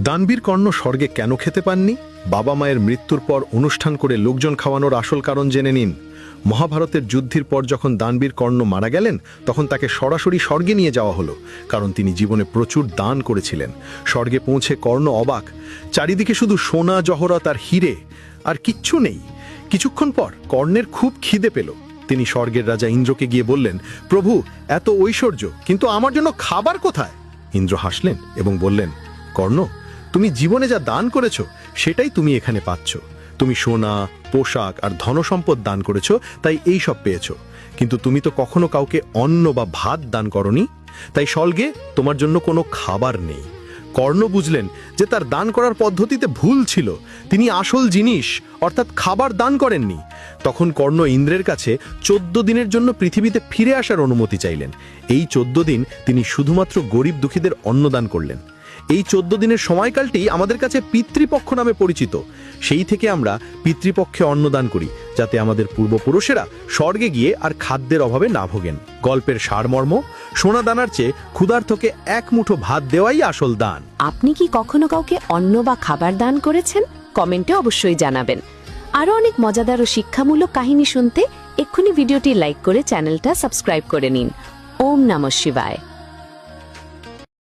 দানবীর কর্ণ স্বর্গে কেন খেতে পাননি? বাবা মায়ের মৃত্যুর পর অনুষ্ঠান করে লোকজন খাওয়ানোর আসল কারণ জেনে নিন। মহাভারতের যুদ্ধের পর যখন দানবীর কর্ণ মারা গেলেন, তখন তাকে সরাসরি স্বর্গে নিয়ে যাওয়া হলো, কারণ তিনি জীবনে প্রচুর দান করেছিলেন। স্বর্গে পৌঁছে কর্ণ অবাক, চারিদিকে শুধু সোনা জহরত আর হিরে, আর কিচ্ছু নেই। কিছুক্ষণ পর কর্ণের খুব খিদে পেল। তিনি স্বর্গের রাজা ইন্দ্রকে গিয়ে বললেন, প্রভু, এত ঐশ্বর্য, কিন্তু আমার জন্য খাবার কোথায়? ইন্দ্র হাসলেন এবং বললেন, কর্ণ, তুমি জীবনে যা দান করেছো সেটাই তুমি এখানে পাচ্ছ। তুমি সোনা, পোশাক আর ধনসম্পদ দান করেছো, তাই এই সব পেয়েছো। কিন্তু তুমি তো কখনো কাউকে অন্ন বা ভাত দান করনি, তাই স্বর্গে তোমার জন্য কোনো খাবার নেই। কর্ণ বুঝলেন যে তার দান করার পদ্ধতিতে ভুল ছিল। তিনি আসল জিনিস অর্থাৎ খাবার দান করেননি। তখন কর্ণ ইন্দ্রের কাছে 14 দিনের জন্য পৃথিবীতে ফিরে আসার অনুমতি চাইলেন। এই 14 দিন তিনি শুধুমাত্র গরিব দুঃখীদের অন্নদান করলেন। এই 14 দিনের সময়কালটি আমাদের কাছে পিতৃপক্ষ নামে পরিচিত। সেই থেকে আমরা পিতৃপক্ষে অন্নদান করি, যাতে আমাদের পূর্বপুরুষেরা স্বর্গে গিয়ে আর খাদ্যের অভাবে না ভোগেন। গল্পের সারমর্ম, সোনা দানার চেয়ে ক্ষুধার্তকে এক মুঠো ভাত দেওয়াই আসল দান। আপনি কি কখনো কাউকে অন্ন বা খাবার দান করেছেন? কমেন্টে অবশ্যই জানাবেন। আরও অনেক মজাদার ও শিক্ষামূলক কাহিনী শুনতে এক্ষুনি ভিডিওটি লাইক করে চ্যানেলটা সাবস্ক্রাইব করে নিন। ওম নমঃ শিবায়।